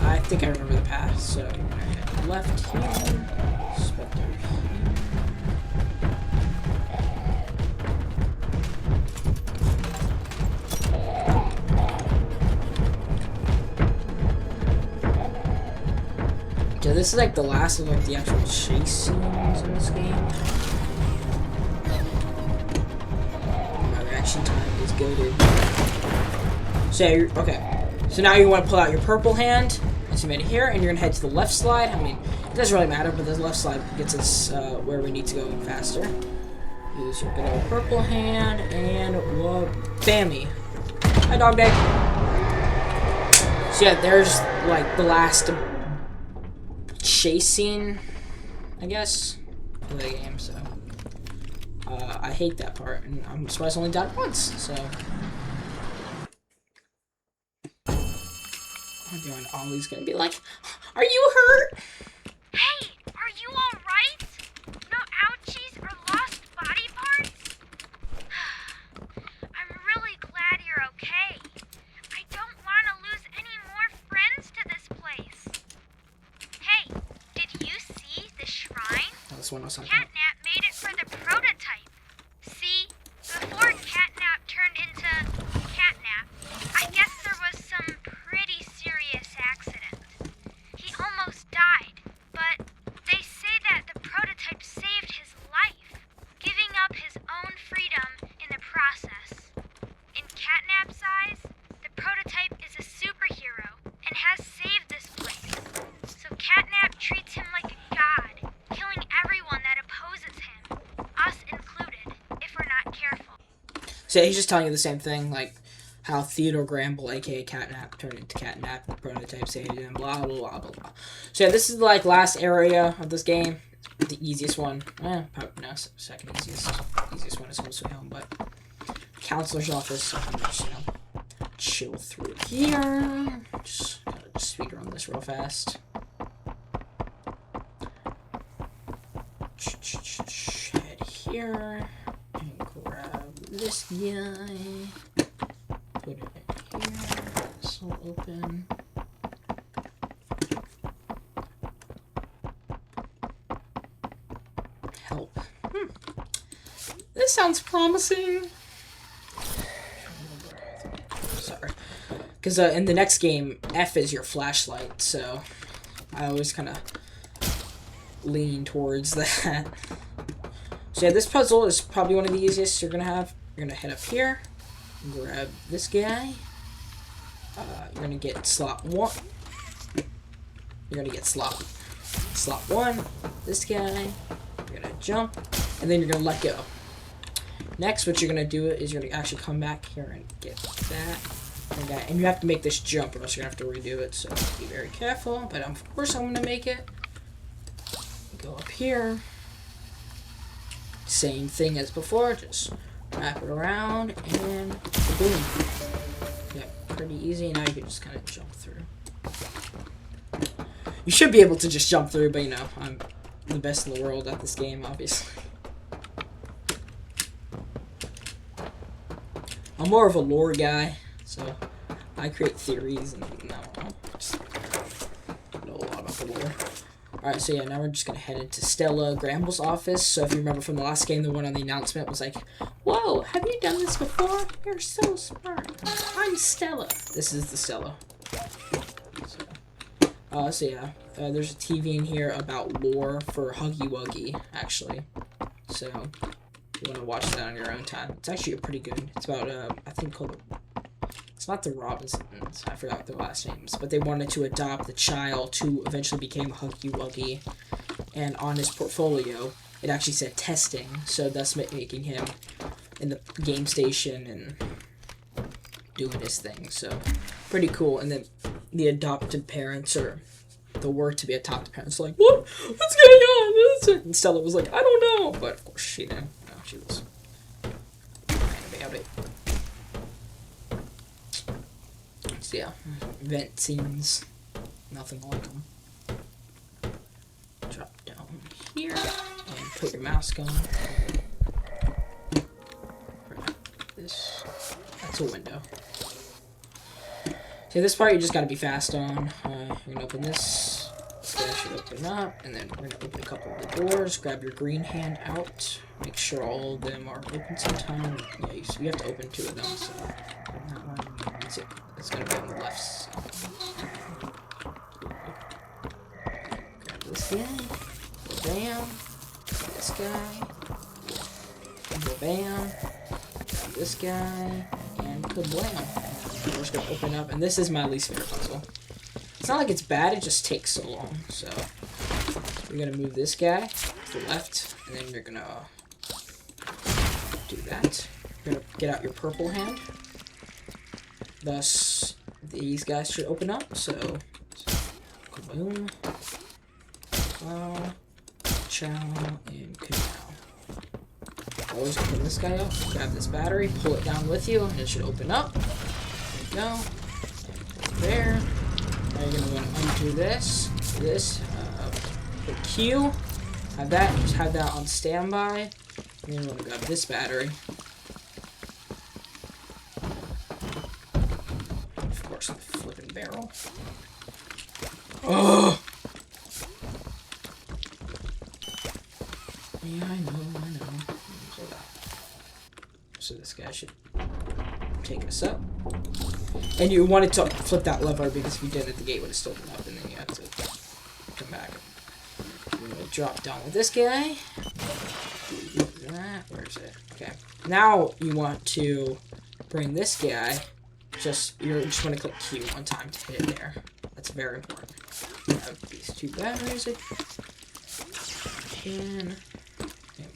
I think I remember the path, so I'm gonna head left here. Spectre. So this is like the last of like the actual chase scenes in this game. My reaction time is goated. So okay, so now you want to pull out your purple hand, as you made it here, and you're gonna head to the left slide. I mean, it doesn't really matter, but the left slide gets us where we need to go faster. Use your good old purple hand, and whoa, bammy! Hi, Dog Day. So yeah, there's like the last chase scene, I guess, for the game. So I hate that part, and I'm surprised I only died once. So I'm doing. Ollie's gonna be like, "Are you hurt?" Hey, are you alright? No ouchies or lost body parts? I'm really glad you're okay. I don't want to lose any more friends to this place. Hey, did you see the shrine? Oh, this one was talking about. Catnap made it for the prototype. See, before Catnap turned into Catnap, I guess there was some pretty serious accident. He almost died, but they say that the prototype saved his life, giving up his own freedom in the process. In Catnap's eyes, the prototype is a superhero and has saved this place. So Catnap treats him like a god, killing everyone that opposes him, us included, if we're not careful. So he's just telling you the same thing, like how Theodore Gramble, aka Catnap, turned into Catnap, the prototype saved him, blah blah blah blah blah. So yeah, this is the like last area of this game, the easiest one. Probably no, second easiest one is Home Sweet Home, but counselor's office. So I'm just chill through here. Just gotta speed run this real fast. Head here and grab this guy. Put it in here. This will open. Help. This sounds promising. Sorry. Because in the next game, F is your flashlight, so I always kind of lean towards that. So yeah, this puzzle is probably one of the easiest you're going to have. You're going to head up here, grab this guy, you're gonna get slot 1. You're gonna get slot 1, this guy. You're gonna jump, and then you're gonna let go. Next, what you're gonna do is you're gonna actually come back here and get that. And you have to make this jump, or else you're gonna have to redo it. So be very careful. But of course, I'm gonna make it. Go up here. Same thing as before. Just wrap it around and boom. Yeah, pretty easy. Now you can just kind of jump through. You should be able to just jump through, but you know, I'm the best in the world at this game, obviously. I'm more of a lore guy, so I create theories and I just know a lot about the lore. Alright, so yeah, now we're just gonna head into Stella Gramble's office. So if you remember from the last game, the one on the announcement was like, "Whoa, have you done this before? You're so smart. I'm Stella." This is the Stella. So yeah, there's a TV in here about lore for Huggy Wuggy, actually. So you want to watch that on your own time. It's actually pretty good. It's about I think called it's not the Robinsons. I forgot their last names, but they wanted to adopt the child who eventually became Huggy Wuggy, and on his portfolio it actually said testing, so thus making him in the game station and doing his thing. So pretty cool. And then the adopted parents, or the word to be adopted parents, like, what's going on? And Stella was like, I don't know, but of course she didn't. No, she was crying about it. So yeah, vent scenes, nothing like them. Drop down here and put your mask on. This, that's a window. So this part you just gotta be fast on. You're gonna open this. This guy should open up, and then we're gonna open a couple of the doors. Grab your green hand out. Make sure all of them are open sometime. Yeah, you have to open 2 of them. So that one, that's it. It's gonna be on the left side. Grab this guy. Bam. This guy. Bam. Grab this guy. And kablam. We're just gonna open up, and this is my least favorite puzzle. It's not like it's bad, it just takes so long. So you're gonna move this guy to the left, and then you're gonna do that. You're gonna get out your purple hand. Thus, these guys should open up. So, kaboom, chow, and kabow. Always open this guy up. Grab this battery, pull it down with you, and it should open up. Go there. Now you're gonna want to undo this. Put Q. Have that. Just have that on standby. And then you want to grab this battery. Of course, the flipping barrel. Oh. Yeah, I know. Hold on. So this guy should take us up. And you wanted to flip that lever, because if you didn't, the gate would have still been up, and then you have to come back. You're going to drop down with this guy. Where is it? Okay. Now you want to bring this guy. You just want to click Q one time to hit it there. That's very important. You have these 2 batteries. And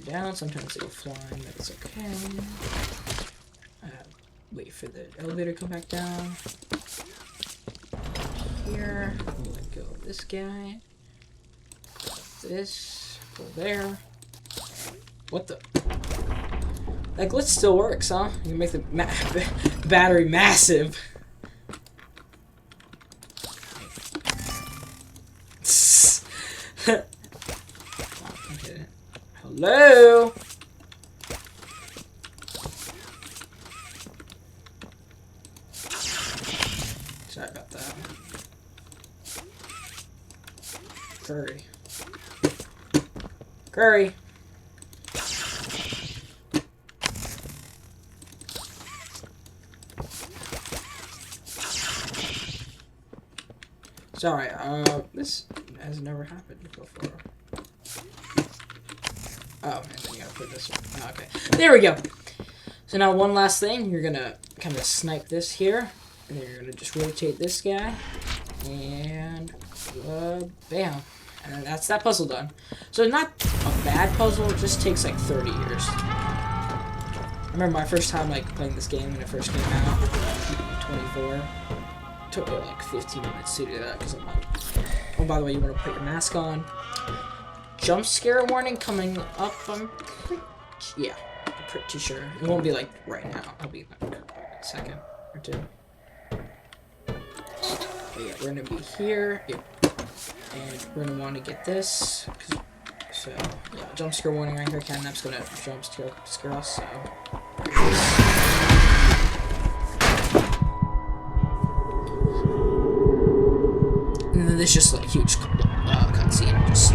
down. Sometimes they go flying, but it's okay. Wait for the elevator to come back down. Here. Let go of this guy. This. Go there. What the? That glitch still works, huh? You can make the battery massive. Hello? Sorry about that. Curry. Curry. Sorry, this has never happened before. Oh, and then you gotta put this one. Oh, okay. There we go. So now one last thing. You're gonna kind of snipe this here. And then you're gonna just rotate this guy, and bam. And that's that puzzle done. So not a bad puzzle, it just takes like 30 years. I remember my first time like playing this game when it first came out, 24. It took me like 15 minutes to do that because I'm like, oh, by the way, you want to put your mask on. Jump scare warning coming up. I'm pretty sure. It won't be like right now. It'll be like a second or two. But yeah, we're gonna be here. Yep. And we're gonna want to get this. So yeah, jump scare warning right here. Catnap's gonna jump scare us. So. And then there's just like a huge cutscene. Just.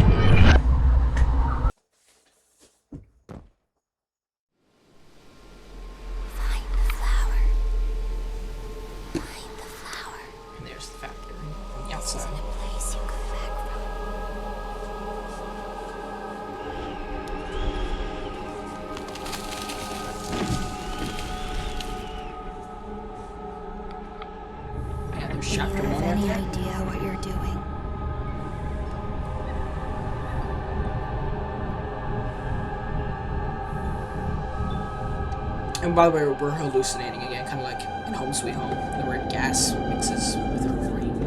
And by the way, we're hallucinating again, kind of like in Home Sweet Home, the word gas mixes with our brain.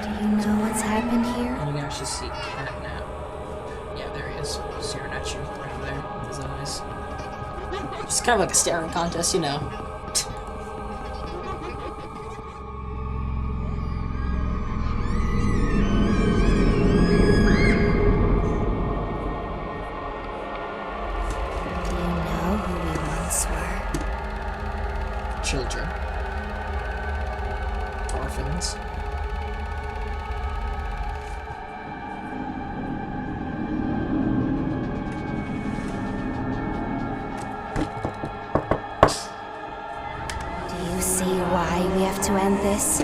Do you know what's happened here? And you can actually see Catnap. Yeah, there he is, staring at you right there with his eyes. It's kind of like a staring contest, you know. Children. Orphans. Do you see why we have to end this?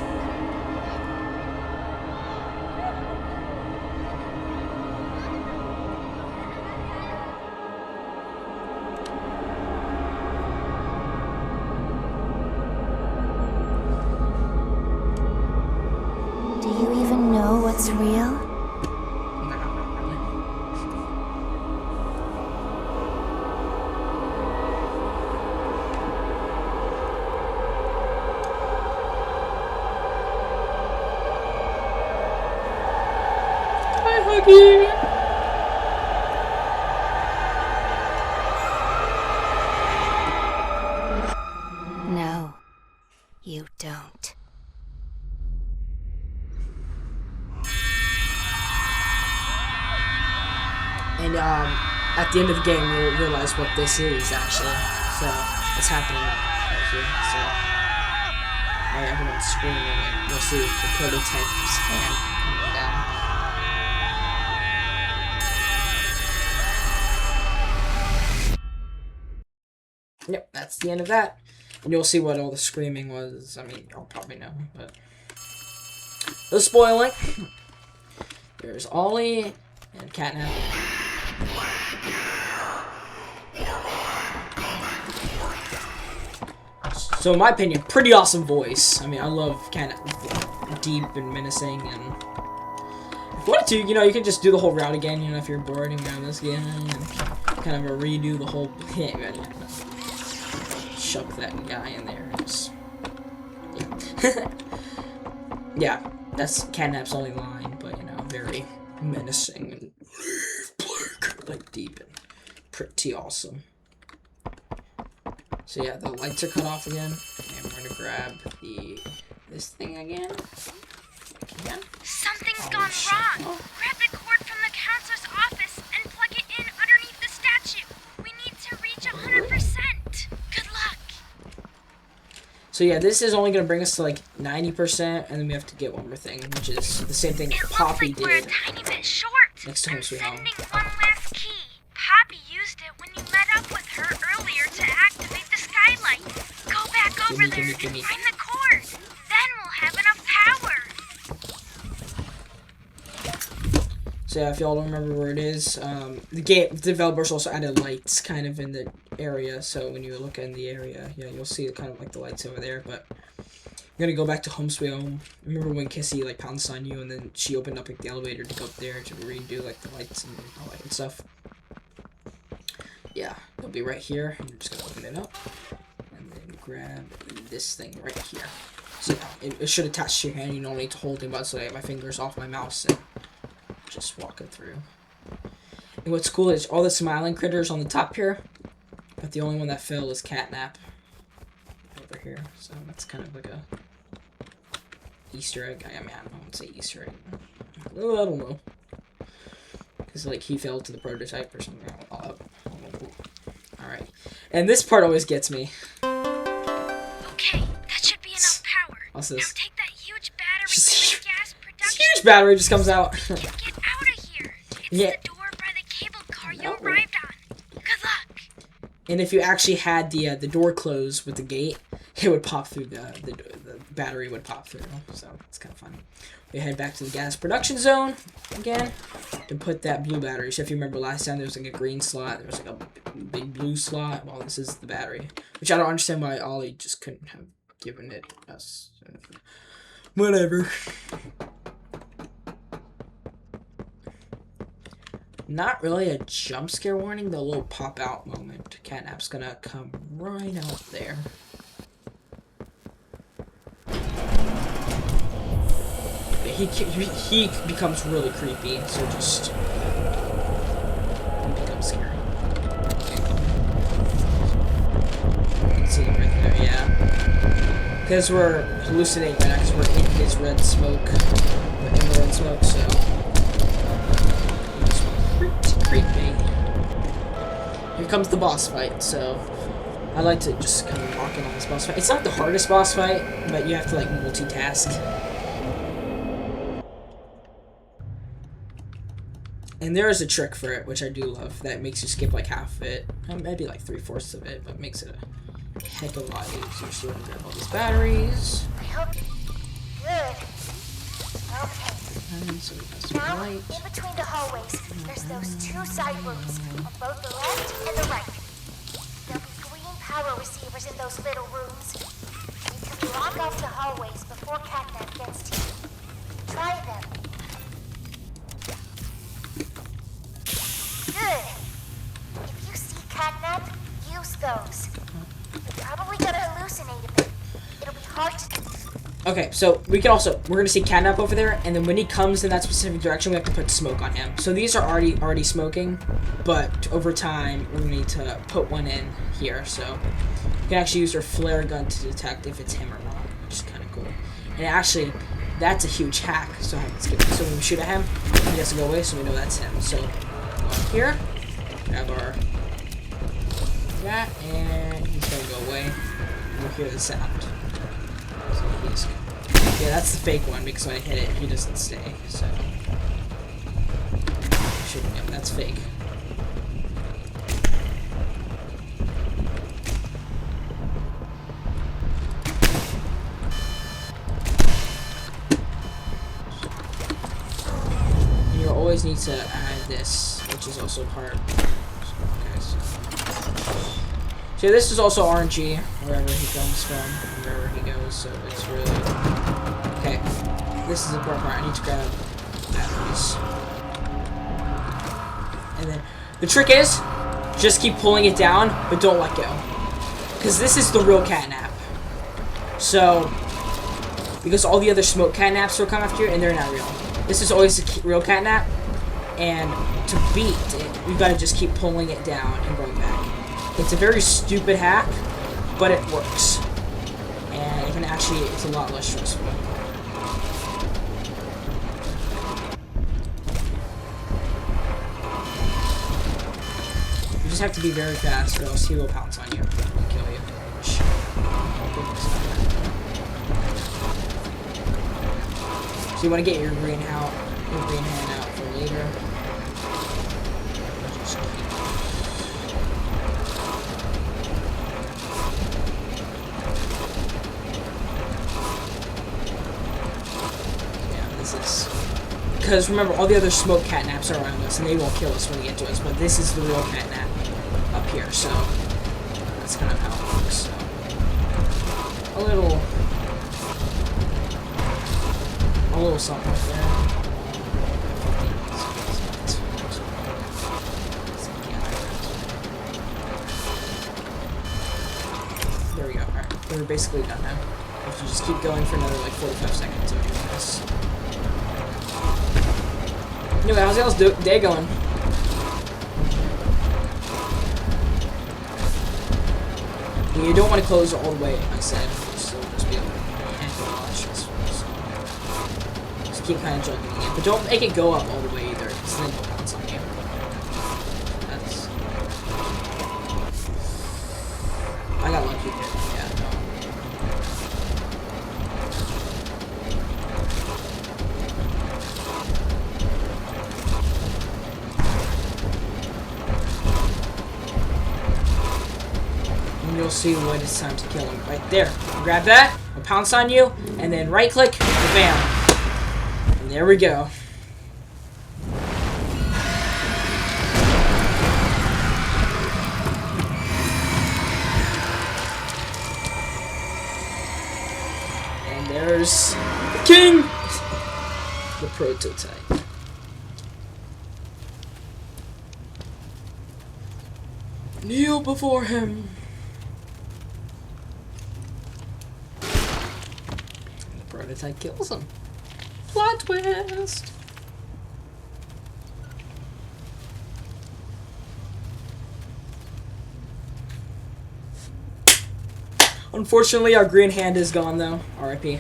What's real? Hi, Huggy! No, you don't. And at the end of the game, you'll realize what this is actually. So it's happening right here. So while everyone's screaming, and you'll see the prototype's hand coming down. Yep, that's the end of that. And you'll see what all the screaming was. I mean, y'all probably know, but no spoiling. There's Ollie and Catnap. So in my opinion, pretty awesome voice. I mean, I love kind of deep and menacing, and if you wanted to, you know, you could just do the whole route again, you know, if you're bored and you this game, and kind of redo the whole thing, and shove that guy in there. Just, yeah. Yeah, that's Catnap's only line, but, you know, very menacing and like deep and pretty awesome. So yeah, the lights are cut off again, and we're gonna grab this thing again. Something's gone wrong. Grab the cord from the counselor's office and plug it in underneath the statue. We need to reach 100%. Good luck. So yeah, this is only gonna bring us to like 90%, and then we have to get one more thing, which is the same thing Poppy did. We're a tiny bit short. Next time we Sending one last key. Poppy used it when you met up with her earlier to activate the skylight. Go back over there and find the cord. Then we'll have enough power. So yeah, if y'all don't remember where it is, the game developers also added lights kind of in the area. So when you look in the area, yeah, you'll see kind of like the lights over there. But you're gonna go back to Home Sweet Home. Remember when Kissy like pounced on you, and then she opened up like the elevator to go up there to redo like the lights and all that good stuff. Yeah, it'll be right here. I'm just gonna open it up and then grab this thing right here. So it should attach to your hand. You don't need to hold it, but so I get my fingers off my mouse and just walking through. And what's cool is all the smiling critters on the top here, but the only one that fell is Catnap over here. So that's kind of like a Easter egg. I mean, I don't want to say Easter egg. Oh, I don't know. Because like he fell to the prototype or something. Alright. And this part always gets me. Okay, that should be enough power. What's this? Now take that huge battery to the gas production. Huge battery just comes out. Get out of here. It's Yeah. the door by the cable car you arrived on. Good luck. And if you actually had the door closed with the gate, it would pop through the battery would pop through. So it's kind of funny. We head back to the gas production zone again to put that blue battery. So if you remember last time, there was like a green slot, there was like a big blue slot. Well, this is the battery, which I don't understand why Ollie just couldn't have given it us. Whatever. Not really a jump scare warning, the little pop out moment. Catnap's gonna come right out there. He becomes really creepy, so just he becomes scary. You can see him right there, yeah. Because we're hallucinating right now, because we're in his red smoke. We're in the red smoke, so it's creepy. Here comes the boss fight, so I like to just kind of walk in on this boss fight. It's not the hardest boss fight, but you have to like multitask. And there is a trick for it, which I do love, that makes you skip like half of it. Maybe like 3/4 of it, but makes it a heck of a lot easier. So we're gonna grab all these batteries. Good. Okay. And so we got some Now, light. in between the hallways, there's those two side rooms, on both the left and the right. There'll be green power receivers in those little rooms. You can block off the hallways before Catnap gets to you. Try them. Good. If you see Catnap, use those. You're probably gonna hallucinate a bit. It'll be hard to... Okay, so we're gonna see Catnap over there, and then when he comes in that specific direction, we have to put smoke on him. So these are already smoking, but over time, we're gonna need to put one in here. So you can actually use your flare gun to detect if it's him or not, which is kind of cool. And actually, that's a huge hack. So when we shoot at him, he has to go away, so we know that's him. So go up here, grab our that, and he's gonna go away. And we'll hear the sound. So yeah, that's the fake one because when I hit it, he doesn't stay. So shooting him, that's fake. And you'll always need to add this, which is also part. So this is also RNG, wherever he comes from, wherever he goes, so it's really... Okay, this is the important part. I need to grab batteries. And then, the trick is, just keep pulling it down, but don't let go. Because this is the real Catnap. So, because all the other smoke Catnaps will come after you, and they're not real. This is always the real Catnap, and to beat it, you gotta just keep pulling it down and going back. It's a very stupid hack, but it works. And it can actually, it's a lot less stressful. You just have to be very fast, or else he will pounce on you and kill you. So you want to get your green hand out for later. Because remember, all the other smoke Catnaps are around us, and they won't kill us when they get to us, but this is the real Catnap up here, so kind of how it works. So a little something like that. There we go. Alright, we're basically done now. We have to just keep going for another like 45 seconds of doing this. Anyway, how's y'all's day going? You don't want to close all the way, I said. So just be able to watch this. So just keep kind of juggling it. But don't make it go up all the way either, because then it'll bounce on you. That's... I got lucky there. Yeah, no. You'll see when it's time to kill him. Right there. Grab that, I'll pounce on you, and then right click, and bam. And there we go. And there's the king! The prototype. Kneel before him. Prototype kills him. Plot twist! Unfortunately, our green hand is gone though. R.I.P.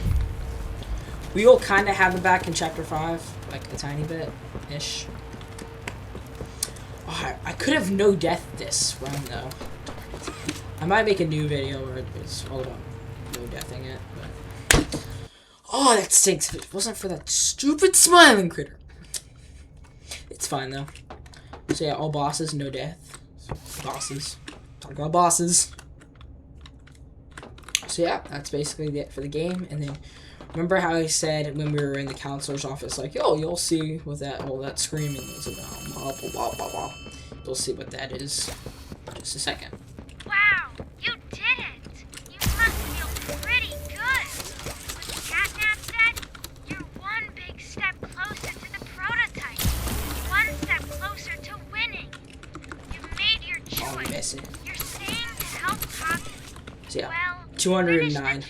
We will kind of have it back in Chapter 5. Like a tiny bit-ish. Oh, I could have no death this run though. I might make a new video where it's all about no deathing it, but... Oh, that stinks. If it wasn't for that stupid smiling critter. It's fine, though. So, yeah, all bosses, no death. Bosses. Talk about bosses. So, yeah, that's basically it for the game. And then, remember how I said when we were in the counselor's office, like, yo, you'll see what that, all that screaming is about. Blah, blah, blah, blah, blah. You'll see what that is in just a second. Wow, you did it! You must feel pretty good. Catnap said, you're one big step closer to the prototype. One step closer to winning. You've made your choice. You're staying to help Poppy. So yeah, Well, 209,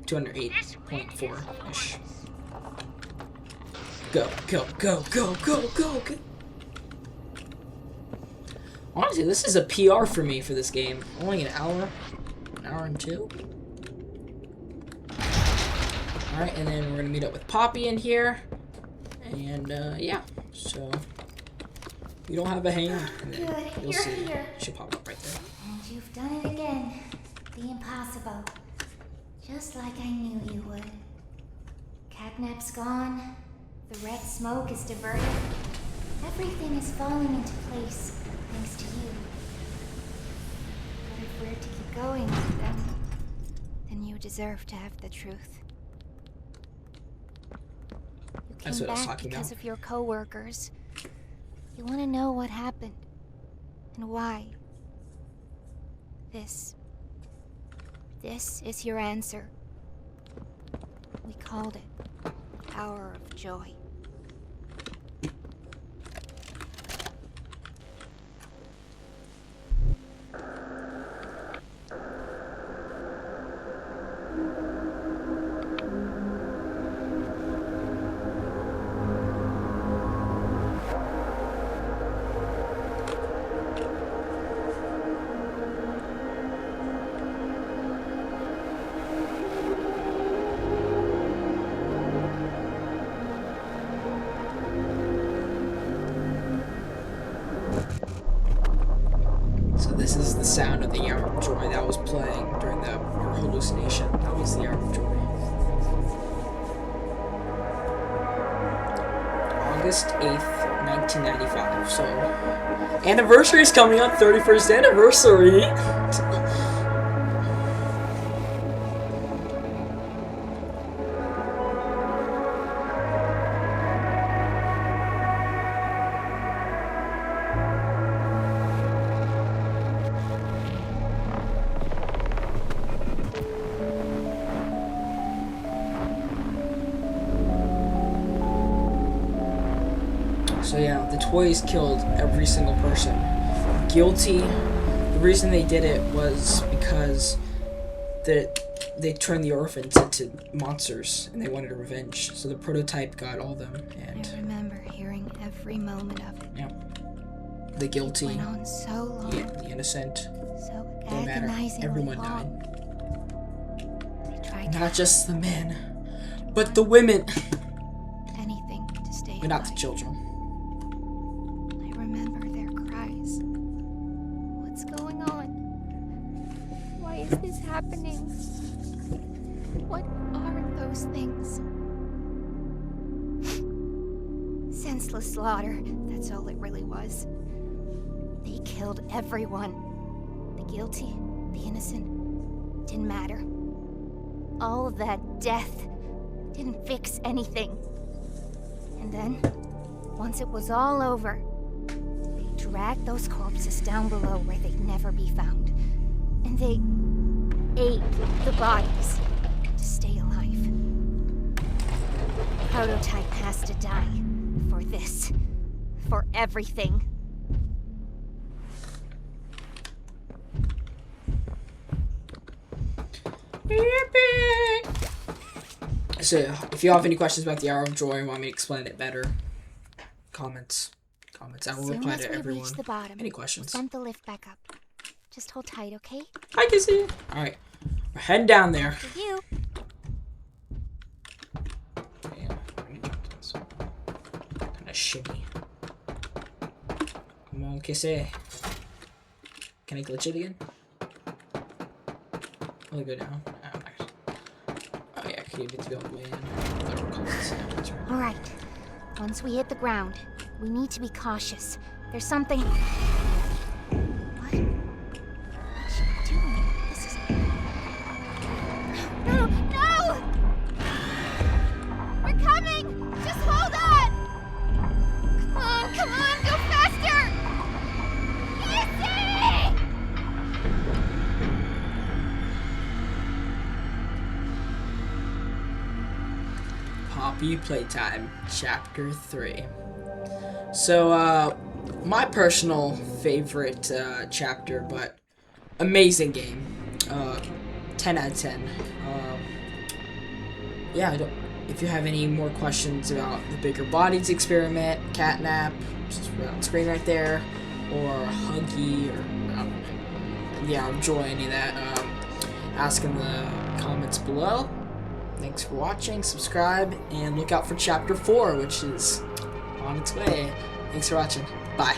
208.4-ish. Go, go, go, go, go, go, go. Honestly, this is a PR for me for this game. Only an hour and 2. Alright, and then we're gonna meet up with Poppy in here. And, yeah. So, you don't have a hand. And then you'll see. She'll pop up right there. And you've done it again. The impossible. Just like I knew you would. Catnap's gone. The red smoke is diverted. Everything is falling into place, thanks to you. But if we're to keep going with them, then you deserve to have the truth. You That's came what I was back talking because about. of your co-workers. You want to know what happened and why. This is your answer. We called it the Hour of Joy. This is the sound of the Hour of Joy that was playing during our hallucination. That was the Hour of Joy. August 8th, 1995. So, anniversary is coming up. 31st anniversary. yeah, the toys killed every single person. Guilty. The reason they did it was because they turned the orphans into monsters, and they wanted a revenge. So the prototype got all of them, and I remember hearing every moment of it. yeah, the guilty, It went on so long. the innocent, So no matter. agonizingly Everyone long. died. They tried Not just the men, but the women, anything to stay but not the alive. children. I remember their cries. What's going on? Why is this happening? What are those things? Senseless slaughter, that's all it really was. They killed everyone. The guilty, the innocent, didn't matter. All of that death didn't fix anything. And then, once it was all over, they dragged those corpses down below where they'd never be found. And they ate the bodies to stay alive. Prototype has to die for this, for everything. So, if you have any questions about the Hour of Joy and want me to explain it better, comments. I will reply to everyone. Reach the bottom, Any questions? send the lift back up. Just hold tight, okay? I can see it. Alright. We're heading down there. For you. Damn, I need to jump to this. Kinda shimmy. Come on, Kissy. Can I glitch it again? Will it go down? Oh yeah, I need it to be all the way in. Alright. Once we hit the ground, we need to be cautious. There's something... What? What's she doing? This is... No! No! We're coming! Just hold on! Come on, go faster! Easy! Poppy Playtime, Chapter 3. So, my personal favorite chapter, but amazing game. 10 out of 10. Yeah, if you have any more questions about the Bigger Bodies experiment, Catnap, just on screen right there, or Huggy, or the Hour of Joy, any of that, ask in the comments below. Thanks for watching, subscribe, and look out for Chapter 4, which is on its way. Thanks for watching. Bye.